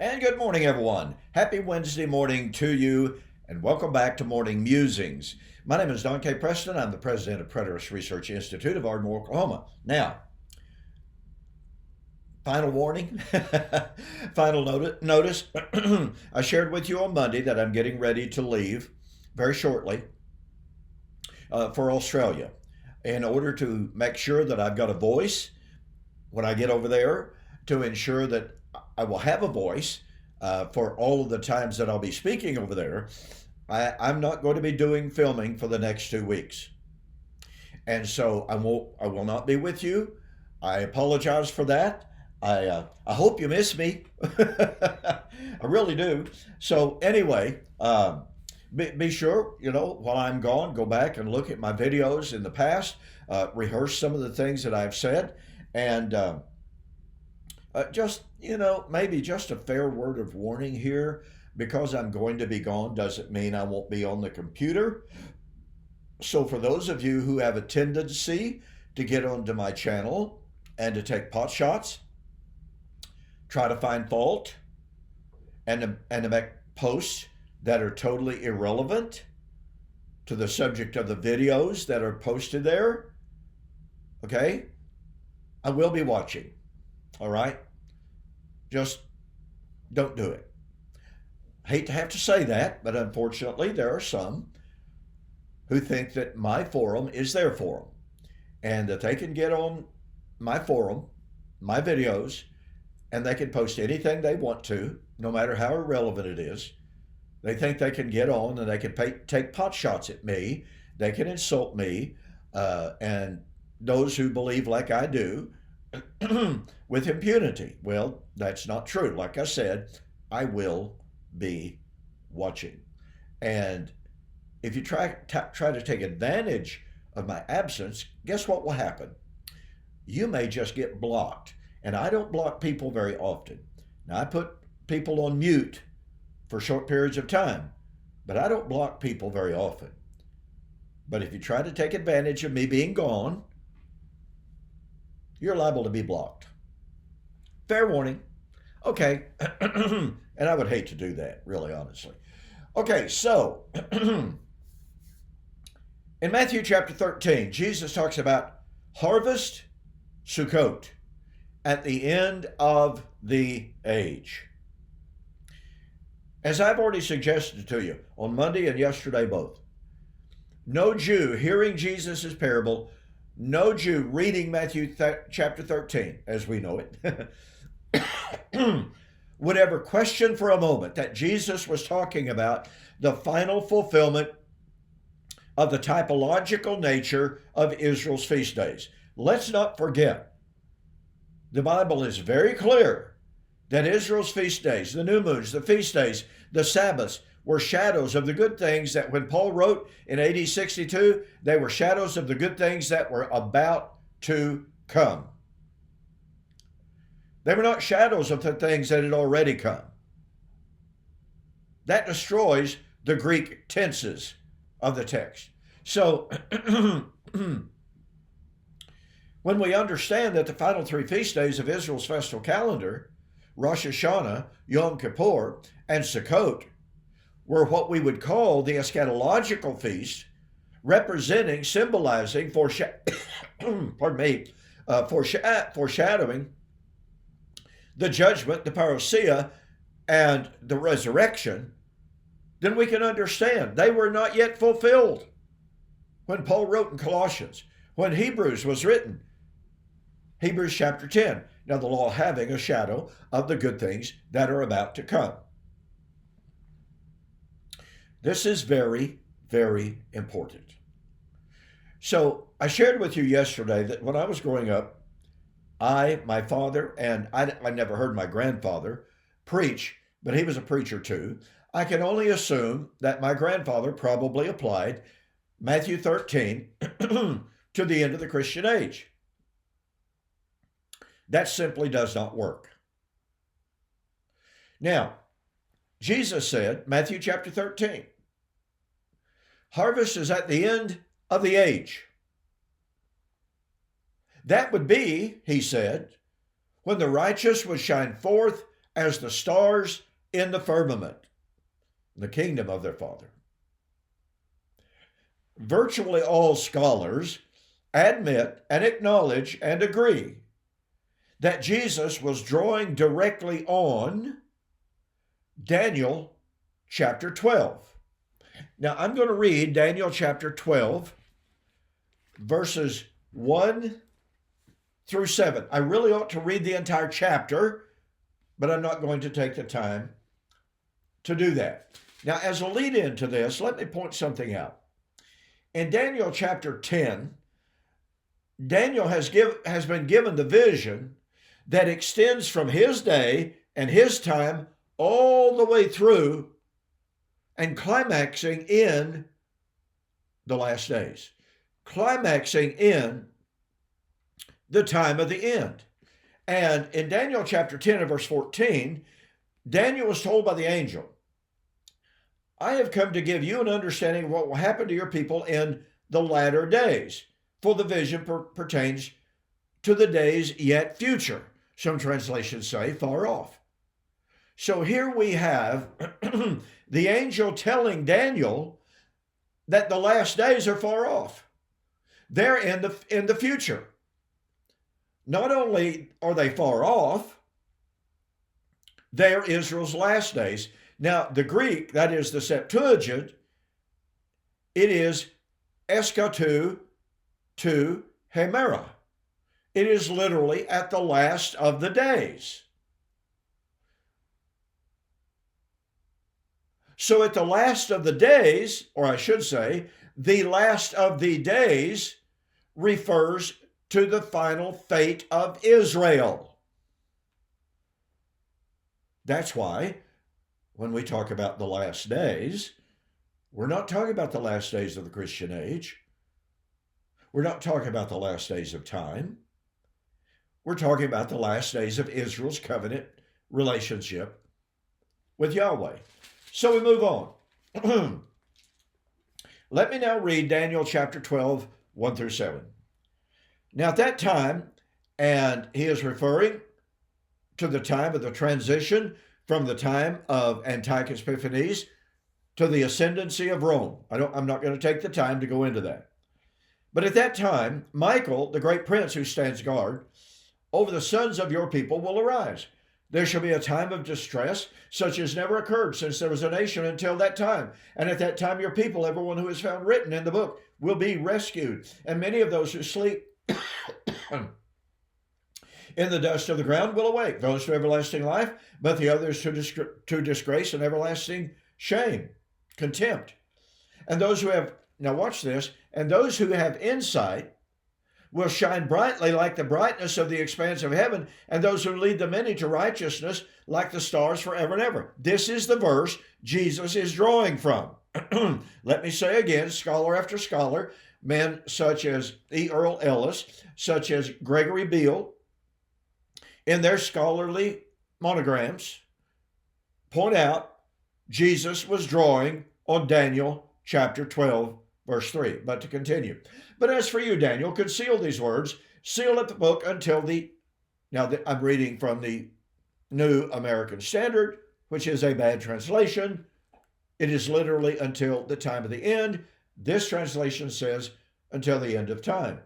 And good morning, everyone. Happy Wednesday morning to you, and welcome back to Morning Musings. My name is Don K. Preston. I'm the president of Preterist Research Institute of Ardmore, Oklahoma. Now, final warning, final notice. I shared with you on Monday that I'm getting ready to leave very shortly for Australia in order to make sure that I've got a voice when I get over there, to ensure that I will have a voice for all of the times that I'll be speaking over there. I'm not going to be doing filming for the next 2 weeks, and so I will not be with you. I apologize for that. I hope you miss me. I really do. So anyway, be sure, while I'm gone, go back and look at my videos in the past, rehearse some of the things that I've said, and just, maybe just a fair word of warning here. Because I'm going to be gone doesn't mean I won't be on the computer. So for those of you who have a tendency to get onto my channel and to take pot shots, try to find fault, and to make posts that are totally irrelevant to the subject of the videos that are posted there, okay, I will be watching. All right? Just don't do it. Hate to have to say that, but unfortunately, there are some who think that my forum is their forum and that they can get on my forum, my videos, and they can post anything they want to, no matter how irrelevant it is. They think they can get on and they can take pot shots at me. They can insult me, and those who believe like I do with impunity. Well, that's not true. Like I said, I will be watching. And if you try to take advantage of my absence, guess what will happen? You may just get blocked. And I don't block people very often. Now, I put people on mute for short periods of time, but I don't block people very often. But if you try to take advantage of me being gone, you're liable to be blocked. Fair warning. Okay. And I would hate to do that, really, honestly. Okay, so in Matthew chapter 13, Jesus talks about harvest, Sukkot, at the end of the age. As I've already suggested to you on Monday and yesterday both, no Jew hearing Jesus' parable, no Jew reading Matthew chapter 13, as we know it, would ever question for a moment that Jesus was talking about the final fulfillment of the typological nature of Israel's feast days. Let's not forget, the Bible is very clear that Israel's feast days, the new moons, the feast days, the Sabbaths, were shadows of the good things that when Paul wrote in AD 62, they were shadows of the good things that were about to come. They were not shadows of the things that had already come. That destroys the Greek tenses of the text. So, when we understand that the final three feast days of Israel's festal calendar, Rosh Hashanah, Yom Kippur, and Sukkot, were what we would call the eschatological feast, representing, symbolizing, foreshadowing the judgment, the parousia, and the resurrection, then we can understand they were not yet fulfilled when Paul wrote in Colossians, when Hebrews was written, Hebrews chapter 10. Now, the law having a shadow of the good things that are about to come. This is very, very important. So I shared with you yesterday that when I was growing up, my father, and I never heard my grandfather preach, but he was a preacher too. I can only assume that my grandfather probably applied Matthew 13 to the end of the Christian age. That simply does not work. Now, Jesus said, Matthew chapter 13, harvest is at the end of the age. That would be, he said, when the righteous would shine forth as the stars in the firmament, the kingdom of their Father. Virtually all scholars admit and acknowledge and agree that Jesus was drawing directly on Daniel chapter 12. Now, I'm going to read Daniel chapter 12, verses 1 through 7. I really ought to read the entire chapter, but I'm not going to take the time to do that. Now, as a lead into this, let me point something out. In Daniel chapter 10, Daniel has been given the vision that extends from his day and his time all the way through and climaxing in the last days, climaxing in the time of the end. And in Daniel chapter 10 and verse 14, Daniel was told by the angel, I have come to give you an understanding of what will happen to your people in the latter days, for the vision pertains to the days yet future. Some translations say far off. So here we have the angel telling Daniel that the last days are far off. They're in the future. Not only are they far off, they're Israel's last days. Now, the Greek, that is the Septuagint, it is eskatou to hemera. It is literally at the last of the days. So at the last of the days, or I should say, the last of the days refers to the final fate of Israel. That's why when we talk about the last days, we're not talking about the last days of the Christian age. We're not talking about the last days of time. We're talking about the last days of Israel's covenant relationship with Yahweh. So we move on. Let me now read Daniel chapter 12, 1 through 7. Now at that time, and he is referring to the time of the transition from the time of Antiochus Epiphanes to the ascendancy of Rome. I'm not going to take the time to go into that. But at that time, Michael, the great prince who stands guard over the sons of your people, will arise. There shall be a time of distress such as never occurred since there was a nation until that time. And at that time your people, everyone who is found written in the book, will be rescued. And many of those who sleep in the dust of the ground will awake, those to everlasting life, but the others to disgrace and everlasting shame, contempt. And those who have, now watch this, and those who have insight will shine brightly like the brightness of the expanse of heaven, and those who lead the many to righteousness like the stars forever and ever. This is the verse Jesus is drawing from. Let me say again, scholar after scholar, men such as E. Earl Ellis, such as Gregory Beale, in their scholarly monograms, point out Jesus was drawing on Daniel chapter 12, verse 3. But to continue. But as for you, Daniel, conceal these words, seal up the book until I'm reading from the New American Standard, which is a bad translation. It is literally until the time of the end. This translation says until the end of time.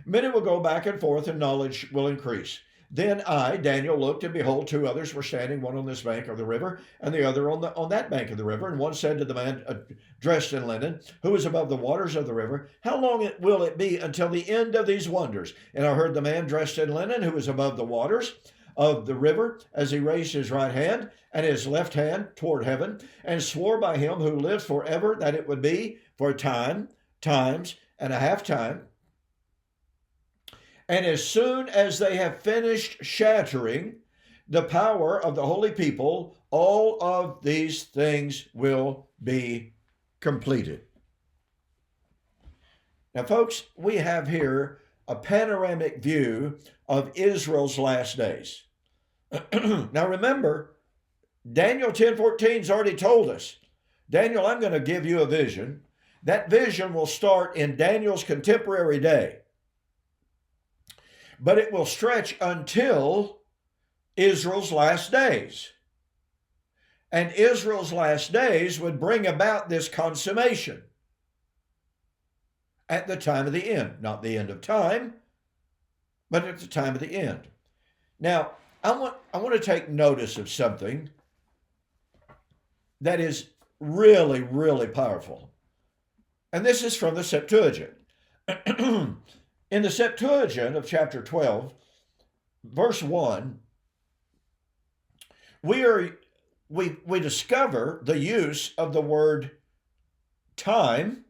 Many will go back and forth and knowledge will increase. Then I, Daniel, looked, and behold, two others were standing, one on this bank of the river, and the other on that bank of the river. And one said to the man dressed in linen, who was above the waters of the river, how long will it be until the end of these wonders? And I heard the man dressed in linen, who was above the waters of the river, as he raised his right hand and his left hand toward heaven, and swore by him who lives forever that it would be for time, times, and a half time. And as soon as they have finished shattering the power of the holy people, all of these things will be completed. Now, folks, we have here a panoramic view of Israel's last days. Now, remember, Daniel 10:14 has already told us, Daniel, I'm going to give you a vision. That vision will start in Daniel's contemporary day, but it will stretch until Israel's last days. And Israel's last days would bring about this consummation at the time of the end. Not the end of time, but at the time of the end. Now, I want to take notice of something that is really, really powerful. And this is from the Septuagint. In the Septuagint of chapter 12, verse 1, we discover the use of the word time.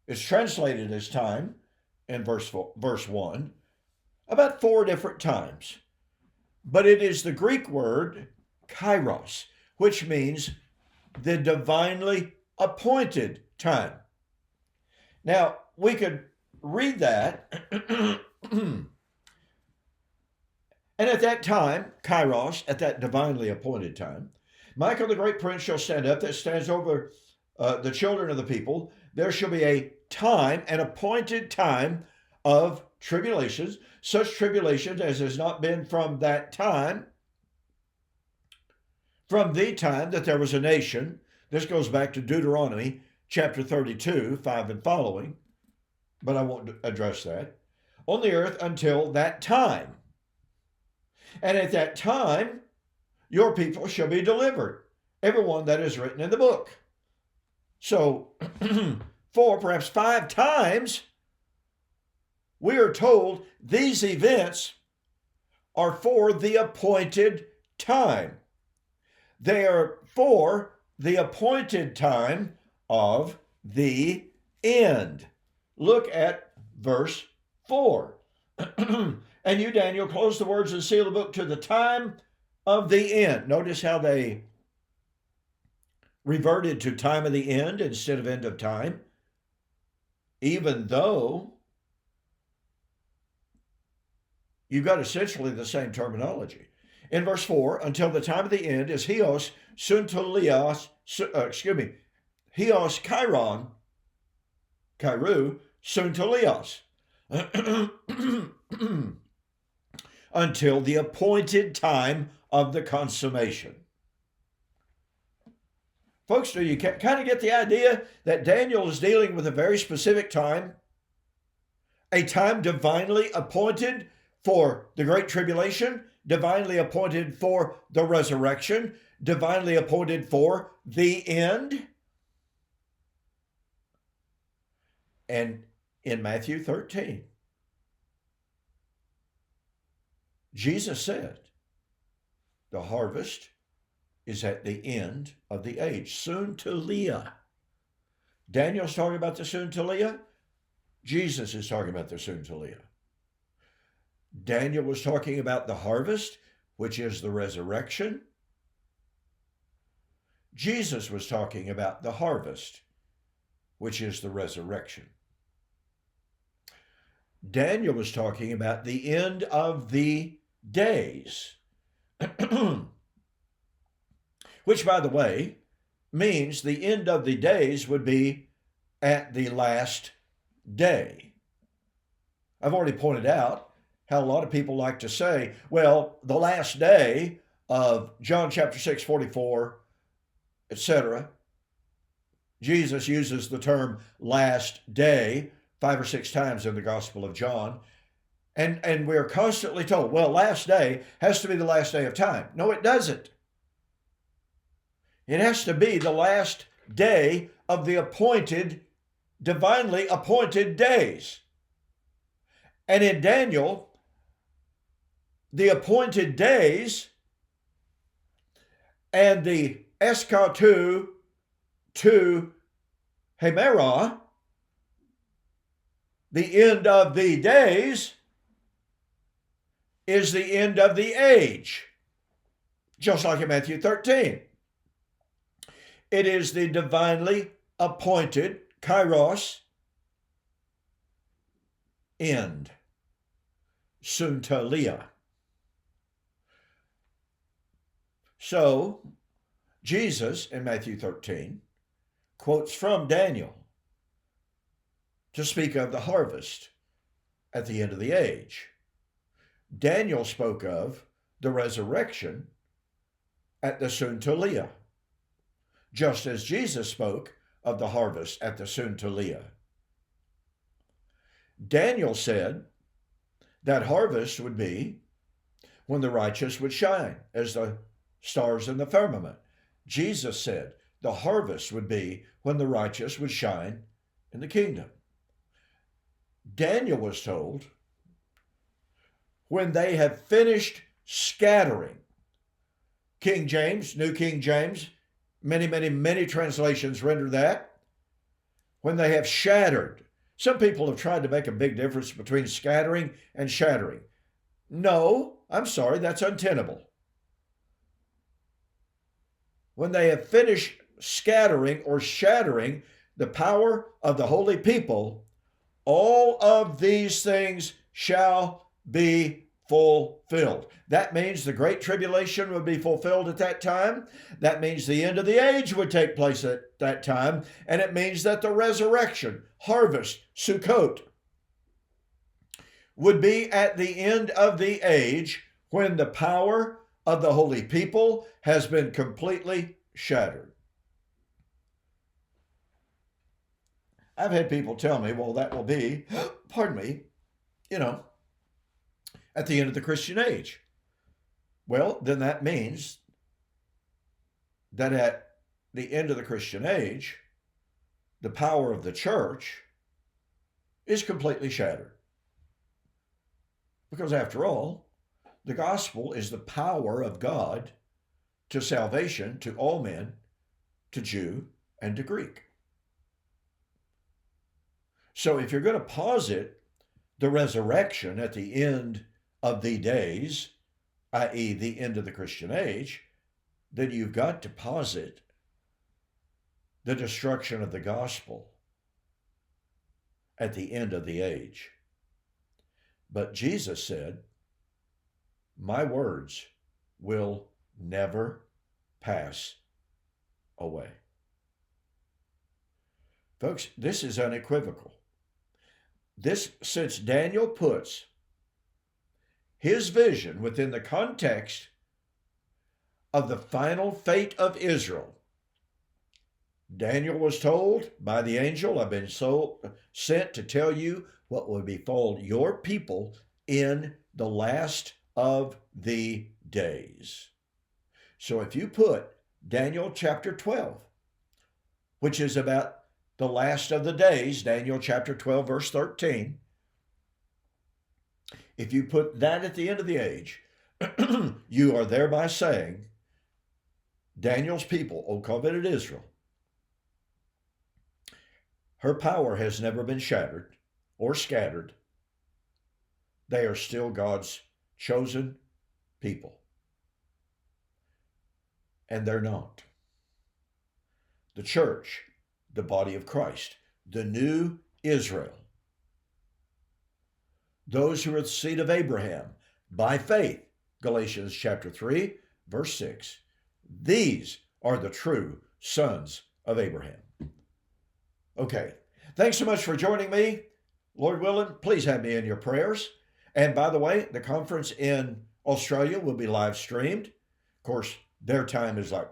It's translated as time in verse 1 about 4 different times. But it is the Greek word kairos, which means the divinely appointed time. Now, we could read that, and at that time, kairos, at that divinely appointed time, Michael the great prince shall stand up that stands over the children of the people. There shall be a time, an appointed time of tribulations, such tribulations as has not been from that time, from the time that there was a nation. This goes back to Deuteronomy chapter 32, 5 and following, but I won't address that, on the earth until that time. And at that time, your people shall be delivered, everyone that is written in the book. So, 4, perhaps 5 times, we are told these events are for the appointed time. They are for the appointed time of the end. Look at verse 4. And you, Daniel, close the words and seal the book to the time of the end. Notice how they reverted to time of the end instead of end of time, even though you've got essentially the same terminology. In verse 4, until the time of the end is Hios Suntolios, Hios Chiron, Kairu Suntolios. Until the appointed time of the consummation. Folks, do you kind of get the idea that Daniel is dealing with a very specific time? A time divinely appointed for the Great Tribulation, divinely appointed for the resurrection, divinely appointed for the end. And in Matthew 13, Jesus said, the harvest is at the end of the age, soon to Leah. Daniel's talking about the soon to Leah. Jesus is talking about the soon to Leah. Daniel was talking about the harvest, which is the resurrection. Jesus was talking about the harvest, which is the resurrection. Daniel was talking about the end of the days, which, by the way, means the end of the days would be at the last day. I've already pointed out how a lot of people like to say, well, the last day of John chapter 6, 44, etc. Jesus uses the term last day 5 or 6 times in the Gospel of John. And we're constantly told, well, last day has to be the last day of time. No, it doesn't. It has to be the last day of the appointed, divinely appointed days. And in Daniel, the appointed days and the eskatu to hemera, the end of the days, is the end of the age, just like in Matthew 13. It is the divinely appointed kairos end, suntalia. So, Jesus in Matthew 13 quotes from Daniel to speak of the harvest at the end of the age. Daniel spoke of the resurrection at the Sukkot, just as Jesus spoke of the harvest at the Sukkot. Daniel said that harvest would be when the righteous would shine as the stars in the firmament. Jesus said the harvest would be when the righteous would shine in the kingdom. Daniel was told when they have finished scattering. King James, New King James, many translations render that. When they have shattered. Some people have tried to make a big difference between scattering and shattering. No, I'm sorry, that's untenable. When they have finished scattering or shattering the power of the holy people, all of these things shall be fulfilled. That means the Great Tribulation would be fulfilled at that time. That means the end of the age would take place at that time. And it means that the resurrection, harvest, Sukkot, would be at the end of the age when the power of the holy people has been completely shattered. I've had people tell me, well, that will be, pardon me, at the end of the Christian age. Well, then that means that at the end of the Christian age, the power of the church is completely shattered. Because after all, the gospel is the power of God to salvation to all men, to Jew and to Greek. So if you're going to posit the resurrection at the end of the days, i.e. the end of the Christian age, then you've got to posit the destruction of the gospel at the end of the age. But Jesus said, my words will never pass away. Folks, this is unequivocal. Since Daniel puts his vision within the context of the final fate of Israel. Daniel was told by the angel, I've been sent to tell you what will befall your people in the last of the days. So if you put Daniel chapter 12, which is about the last of the days, Daniel chapter 12, verse 13, if you put that at the end of the age, you are thereby saying, Daniel's people, O covenanted Israel, her power has never been shattered or scattered. They are still God's chosen people. And they're not. The church, the body of Christ, the new Israel, those who are the seed of Abraham by faith, Galatians chapter 3, verse 6. These are the true sons of Abraham. Okay, thanks so much for joining me. Lord willing, please have me in your prayers. And by the way, the conference in Australia will be live streamed. Of course, their time is like,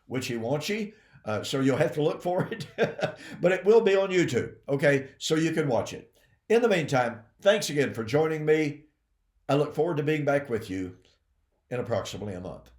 witchy-wanchy. So you'll have to look for it. But it will be on YouTube, okay? So you can watch it. In the meantime, thanks again for joining me. I look forward to being back with you in approximately a month.